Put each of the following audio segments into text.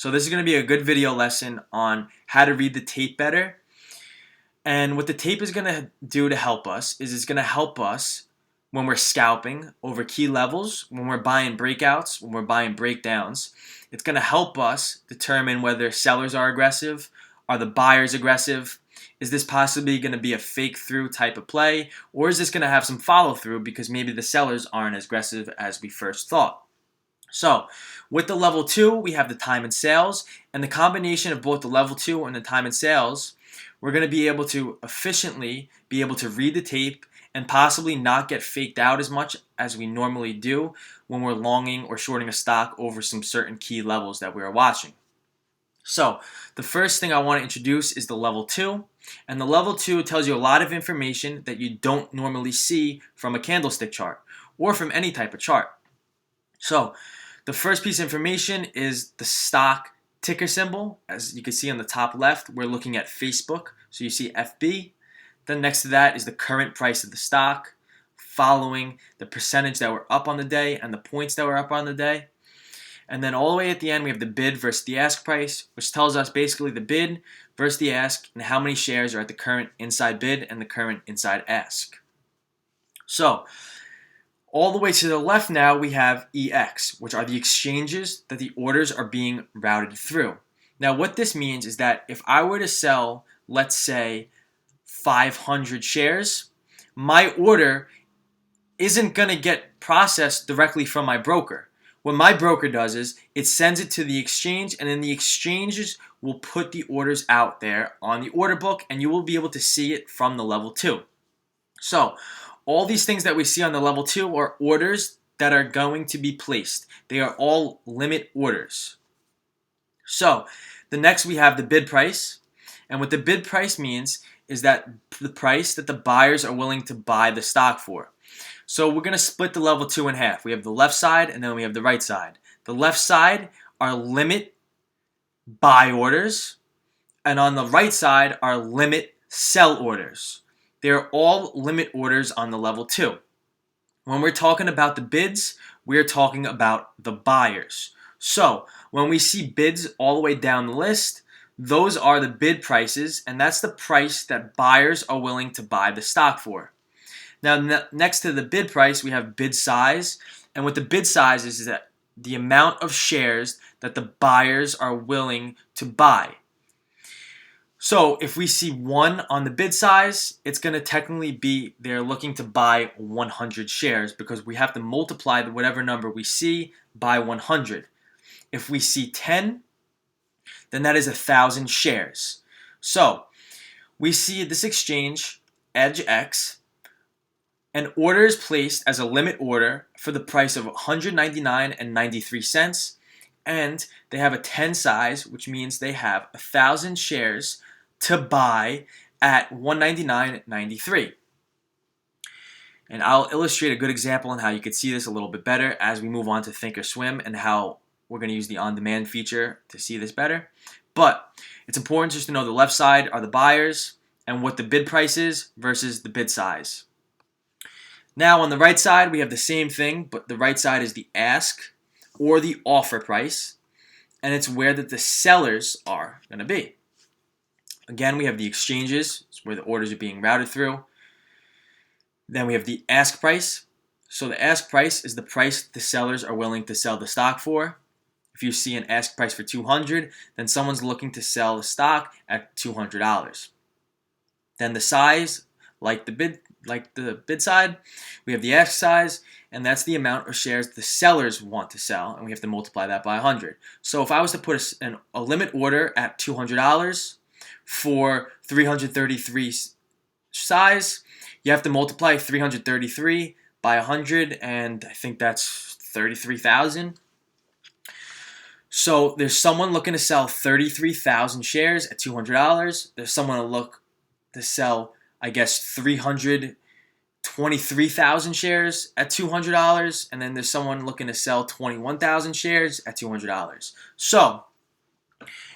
So this is going to be a good video lesson on how to read the tape better. And what the tape is going to do to help us is it's going to help us when we're scalping over key levels, when we're buying breakouts, when we're buying breakdowns. It's going to help us determine whether sellers are aggressive, are the buyers aggressive, is this possibly going to be a fake through type of play, or is this going to have some follow through because maybe the sellers aren't as aggressive as we first thought. So with the level 2, we have the time and sales, and the combination of both the level 2 and the time and sales, we're going to be able to efficiently be able to read the tape and possibly not get faked out as much as we normally do when we're longing or shorting a stock over some certain key levels that we are watching. So the first thing I want to introduce is the level 2, and the level 2 tells you a lot of information that you don't normally see from a candlestick chart or from any type of chart. So the first piece of information is the stock ticker symbol. As you can see on the top left, we're looking at Facebook, so you see FB. Then next to that is the current price of the stock, following the percentage that were up on the day and the points that were up on the day. And then all the way at the end, we have the bid versus the ask price, which tells us basically the bid versus the ask and how many shares are at the current inside bid and the current inside ask. So all the way to the left now, we have EX, which are the exchanges that the orders are being routed through. Now what this means is that if I were to sell, let's say, 500 shares, my order isn't going to get processed directly from my broker. What my broker does is it sends it to the exchange, and then the exchanges will put the orders out there on the order book, and you will be able to see it from the level 2. So all these things that we see on the level 2 are orders that are going to be placed. They are all limit orders. So the next we have the bid price, and what the bid price means is that the price that the buyers are willing to buy the stock for. So we're going to split the level 2 in half. We have the left side and then we have the right side. The left side are limit buy orders, and on the right side are limit sell orders. They're all limit orders on the level 2. When we're talking about the bids, we're talking about the buyers. So when we see bids all the way down the list, those are the bid prices, and that's the price that buyers are willing to buy the stock for. Now, next to the bid price, we have bid size, and what the bid size is that the amount of shares that the buyers are willing to buy. So if we see 1 on the bid size, it's going to technically be they're looking to buy 100 shares because we have to multiply whatever number we see by 100. If we see 10, then that is 1,000 shares. So we see this exchange, Edge X, an order is placed as a limit order for the price of $199.93, and they have a 10 size, which means they have 1,000 shares to buy at $199.93. And I'll illustrate a good example on how you could see this a little bit better as we move on to ThinkorSwim and how we're going to use the on-demand feature to see this better. But it's important just to know the left side are the buyers and what the bid price is versus the bid size. Now on the right side, we have the same thing, but the right side is the ask or the offer price, and it's where that the sellers are going to be. Again, we have the exchanges, it's where the orders are being routed through. Then we have the ask price. So the ask price is the price the sellers are willing to sell the stock for. If you see an ask price for $200, then someone's looking to sell the stock at $200. Then the size, like the bid side, we have the ask size, and that's the amount of shares the sellers want to sell, and we have to multiply that by 100. So if I was to put a limit order at $200 for 333 size, you have to multiply 333 by 100, and I think that's 33,000. So there's someone looking to sell 33,000 shares at $200. There's someone look to sell, I guess, 323,000 shares at $200, and then there's someone looking to sell 21,000 shares at $200. So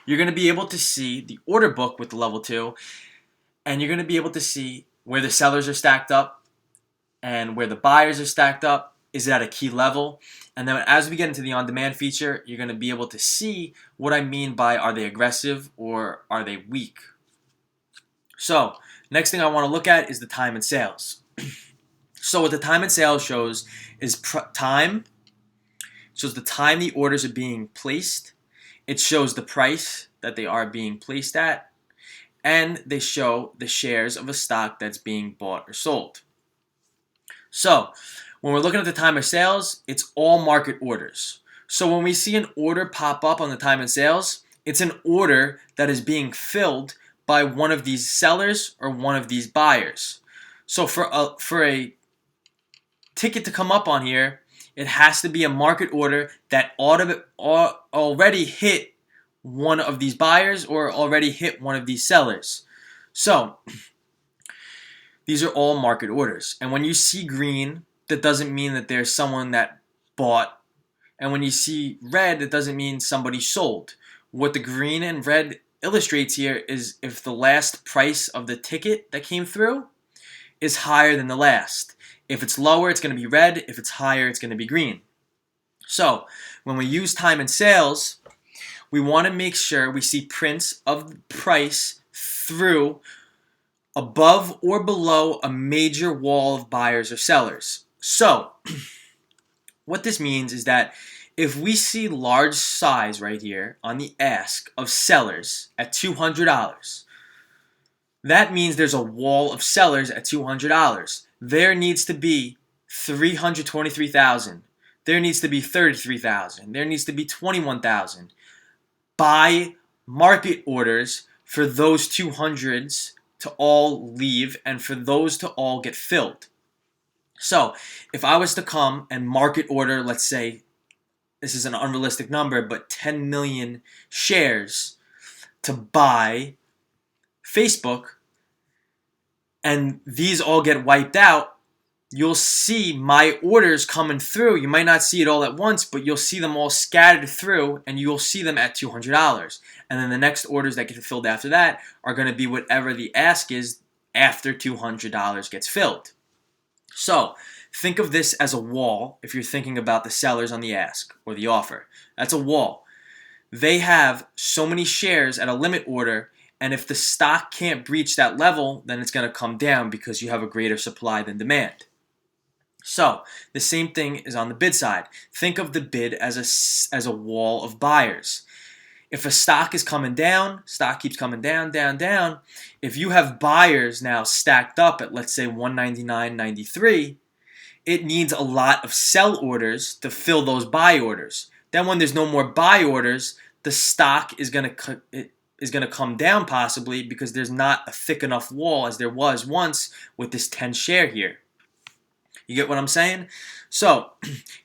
you're going to be able to see the order book with the level 2, and you're going to be able to see where the sellers are stacked up and where the buyers are stacked up. Is it at a key level? And then as we get into the on-demand feature, you're going to be able to see what I mean by are they aggressive or are they weak. So next thing I want to look at is the time and sales. So what the time and sales shows is time. It shows the time the orders are being placed. It shows the price that they are being placed at. And they show the shares of a stock that's being bought or sold. So when we're looking at the time of sales, it's all market orders. So when we see an order pop up on the time and sales, it's an order that is being filled by one of these sellers or one of these buyers. So for a ticket to come up on here, it has to be a market order that already hit one of these buyers or already hit one of these sellers. So these are all market orders. And when you see green, that doesn't mean that there's someone that bought. And when you see red, it doesn't mean somebody sold. What the green and red illustrates here is if the last price of the ticket that came through is higher than the last. If it's lower, it's going to be red. If it's higher, it's going to be green. So when we use time and sales, we want to make sure we see prints of the price through above or below a major wall of buyers or sellers. So what this means is that if we see large size right here on the ask of sellers at $200, that means there's a wall of sellers at $200. There needs to be 323,000. There needs to be 33,000. There needs to be 21,000. Buy market orders for those 200s to all leave and for those to all get filled. So if I was to come and market order, let's say, this is an unrealistic number, but 10 million shares to buy Facebook, and these all get wiped out, you'll see my orders coming through. You might not see it all at once, but you'll see them all scattered through, and you'll see them at $200. And then the next orders that get filled after that are going to be whatever the ask is after $200 gets filled. So think of this as a wall if you're thinking about the sellers on the ask or the offer. That's a wall. They have so many shares at a limit order, and if the stock can't breach that level, then it's going to come down because you have a greater supply than demand. So the same thing is on the bid side. Think of the bid as a wall of buyers. If a stock is coming down, stock keeps coming down, down, down. If you have buyers now stacked up at, let's say, 199.93, it needs a lot of sell orders to fill those buy orders. Then when there's no more buy orders, the stock is going to come down possibly because there's not a thick enough wall as there was once with this 10 share here. You get what I'm saying? So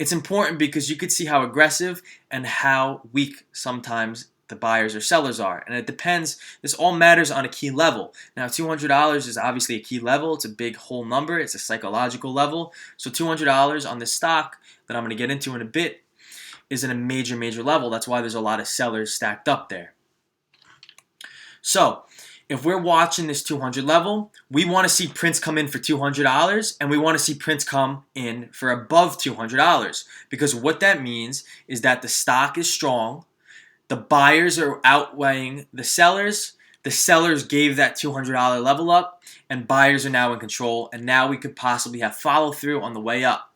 it's important because you could see how aggressive and how weak sometimes the buyers or sellers are. And it depends. This all matters on a key level. Now, $200 is obviously a key level. It's a big whole number. It's a psychological level. So $200 on this stock that I'm going to get into in a bit is in a major, major level. That's why there's a lot of sellers stacked up there. So if we're watching this 200 level, we want to see prints come in for $200 and we want to see prints come in for above $200 because what that means is that the stock is strong, the buyers are outweighing the sellers gave that $200 level up, and buyers are now in control, and now we could possibly have follow through on the way up.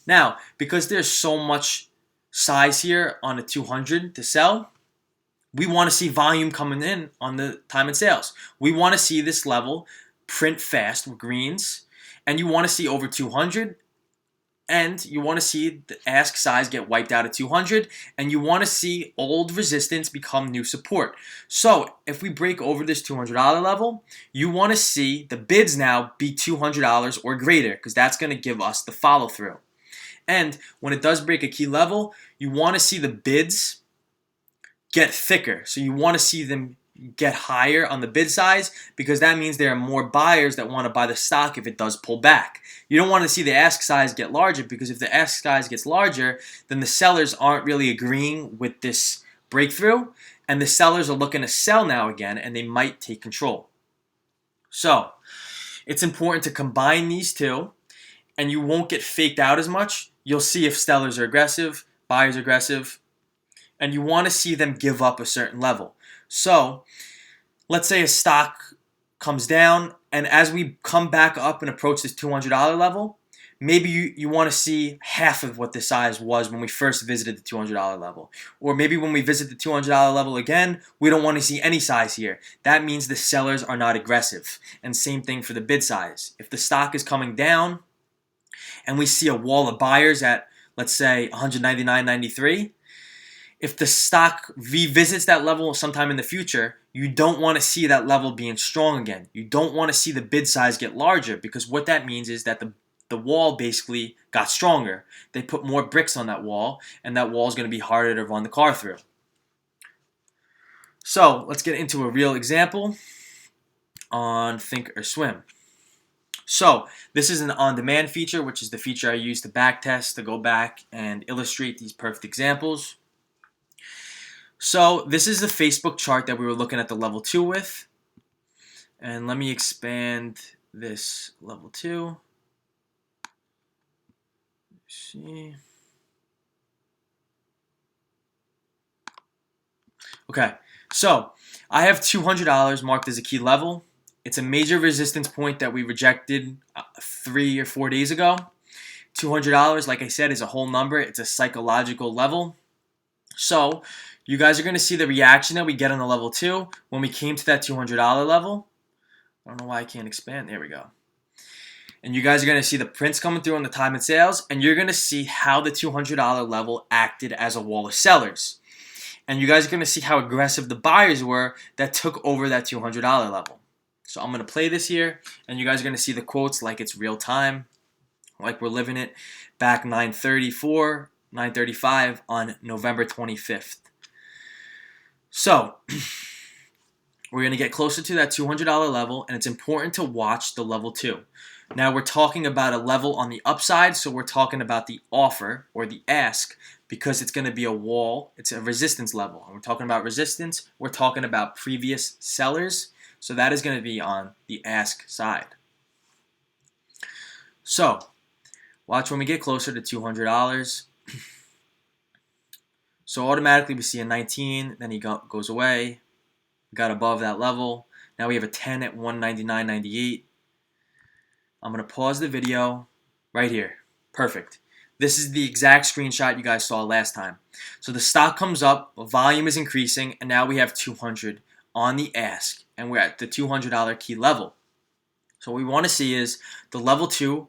Now, because there's so much size here on a 200 to sell, we want to see volume coming in on the time and sales. We want to see this level print fast with greens, and you want to see over 200, and you want to see the ask size get wiped out at 200, and you want to see old resistance become new support. So if we break over this $200 level, you want to see the bids now be $200 or greater because that's going to give us the follow through. And when it does break a key level, you want to see the bids get thicker. So you want to see them get higher on the bid size because that means there are more buyers that want to buy the stock if it does pull back. You don't want to see the ask size get larger because if the ask size gets larger, then the sellers aren't really agreeing with this breakthrough and the sellers are looking to sell now again and they might take control. So it's important to combine these two and you won't get faked out as much you'll see if sellers are aggressive, buyers are aggressive, and you want to see them give up a certain level. So let's say a stock comes down, and as we come back up and approach this $200 level, maybe you want to see half of what the size was when we first visited the $200 level. Or maybe when we visit the $200 level again, we don't want to see any size here. That means the sellers are not aggressive. And same thing for the bid size. If the stock is coming down and we see a wall of buyers at, let's say, 199.93, if the stock revisits that level sometime in the future, you don't want to see that level being strong again. You don't want to see the bid size get larger, because what that means is that the wall basically got stronger. They put more bricks on that wall, and that wall is going to be harder to run the car through. So let's get into a real example on ThinkorSwim. So this is an on-demand feature, which is the feature I use to backtest, to go back and illustrate these perfect examples. So this is the Facebook chart that we were looking at the level 2 with. And let me expand this level 2. See. Okay, so I have $200 marked as a key level. It's a major resistance point that we rejected 3 or 4 days ago. $200, like I said, is a whole number. It's a psychological level. So you guys are going to see the reaction that we get on the level 2 when we came to that $200 level. I don't know why I can't expand. There we go. And you guys are going to see the prints coming through on the time and sales, and you're going to see how the $200 level acted as a wall of sellers. And you guys are going to see how aggressive the buyers were that took over that $200 level. So I'm going to play this here, and you guys are going to see the quotes like it's real time, like we're living it back 9:34, 9:35 on November 25th. So we're going to get closer to that $200 level, and it's important to watch the level 2. Now we're talking about a level on the upside, so we're talking about the offer or the ask, because it's going to be a wall. It's a resistance level. And we're talking about resistance. We're talking about previous sellers. So that is going to be on the ask side. So watch when we get closer to $200. So automatically we see a 19, then he goes away. Got above that level. Now we have a 10 at 199.98. I'm going to pause the video right here. Perfect. This is the exact screenshot you guys saw last time. So the stock comes up, volume is increasing, and now we have 200 on the ask, and we're at the $200 key level. So what we want to see is the level 2,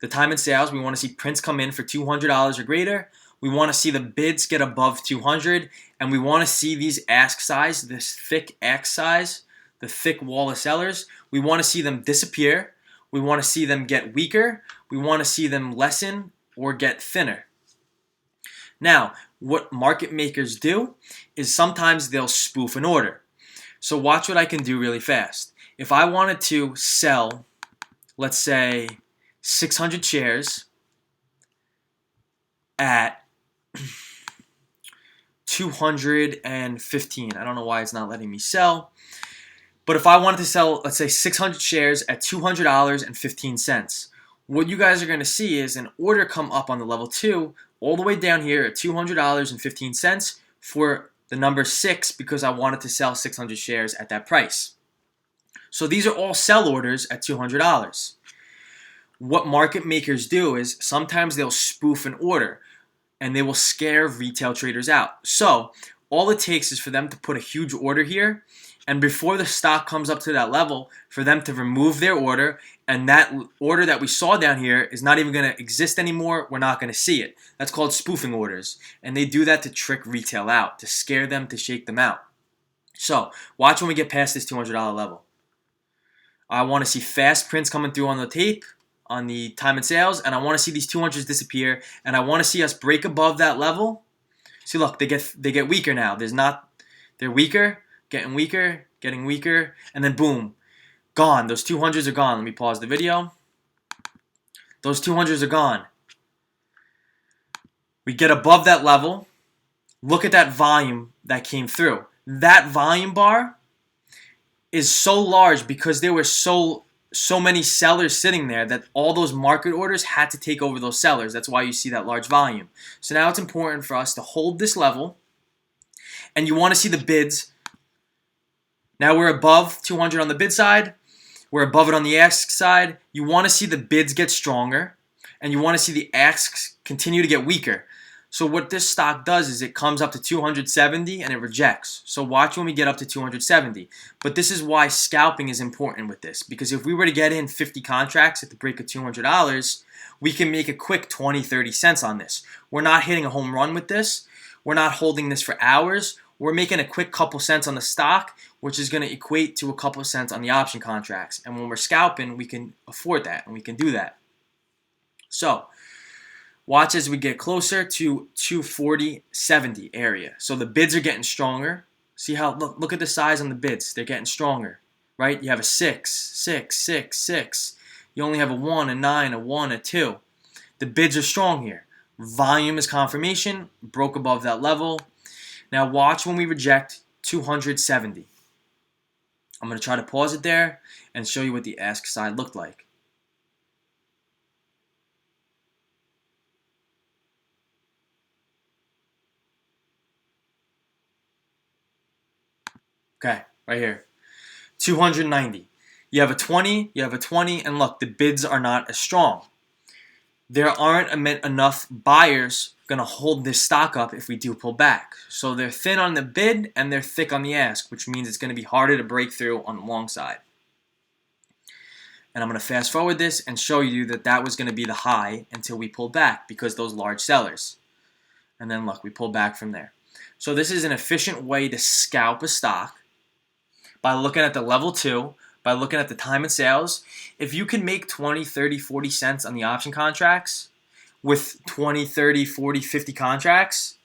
the time and sales. We want to see prints come in for $200 or greater. We want to see the bids get above 200, and we want to see these ask size, this thick ask size, the thick wall of sellers. We want to see them disappear. We want to see them get weaker. We want to see them lessen or get thinner. Now, what market makers do is sometimes they'll spoof an order. So watch what I can do really fast. If I wanted to sell, let's say, 600 shares at 215. I don't know why it's not letting me sell. But if I wanted to sell, let's say, 600 shares at $200.15, what you guys are going to see is an order come up on the level 2 all the way down here at $200.15 for the number 6, because I wanted to sell 600 shares at that price. So these are all sell orders at $200. What market makers do is sometimes they'll spoof an order and they will scare retail traders out. So all it takes is for them to put a huge order here, and before the stock comes up to that level, for them to remove their order, and that order that we saw down here is not even going to exist anymore. We're not going to see it. That's called spoofing orders. And they do that to trick retail out, to scare them, to shake them out. So watch when we get past this $200 level. I want to see fast prints coming through on the tape, on the time and sales, and I want to see these 200s disappear, and I want to see us break above that level. See, look, they get weaker now. They're weaker, getting weaker, and then boom, gone. Those 200s are gone. Let me pause the video. Those 200s are gone. We get above that level. Look at that volume that came through. That volume bar is so large because they were so so many sellers sitting there that all those market orders had to take over those sellers. That's why you see that large volume. So now it's important for us to hold this level, and you want to see the bids. Now we're above 200 on the bid side. We're above it on the ask side. You want to see the bids get stronger, and you want to see the asks continue to get weaker. So what this stock does is it comes up to 270 and it rejects. So watch when we get up to 270. But this is why scalping is important with this, because if we were to get in 50 contracts at the break of $200, we can make a quick 20, 30 cents on this. We're not hitting a home run with this. We're not holding this for hours. We're making a quick couple cents on the stock, which is going to equate to a couple cents on the option contracts. And when we're scalping, we can afford that and we can do that. So watch as we get closer to 240.70 area. So the bids are getting stronger. See how, look at the size on the bids. They're getting stronger, right? You have a 6, 6, 6, 6. You only have a 1, a 9, a 1, a 2. The bids are strong here. Volume is confirmation. Broke above that level. Now watch when we reject 270. I'm going to try to pause it there and show you what the ask side looked like. Okay, right here. 290. You have a 20, you have a 20, and look, the bids are not as strong. There aren't enough buyers going to hold this stock up if we do pull back. So they're thin on the bid and they're thick on the ask, which means it's going to be harder to break through on the long side. And I'm going to fast forward this and show you that that was going to be the high until we pulled back because those large sellers. And then look, we pull back from there. So this is an efficient way to scalp a stock by looking at the level 2, by looking at the time and sales. If you can make 20, 30, 40 cents on the option contracts with 20, 30, 40, 50 contracts,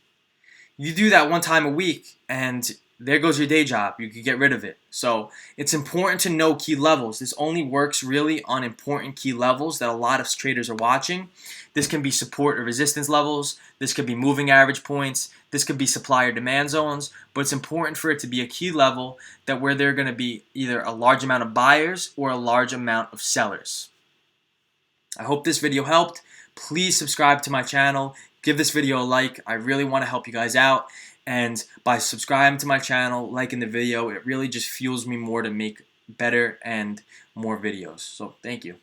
you do that one time a week and there goes your day job. You could get rid of it. So it's important to know key levels. This only works really on important key levels that a lot of traders are watching. This can be support or resistance levels. This could be moving average points. This could be supply or demand zones. But it's important for it to be a key level that where there are going to be either a large amount of buyers or a large amount of sellers. I hope this video helped. Please subscribe to my channel. Give this video a like. I really want to help you guys out. And by subscribing to my channel, liking the video, it really just fuels me more to make better and more videos. So thank you.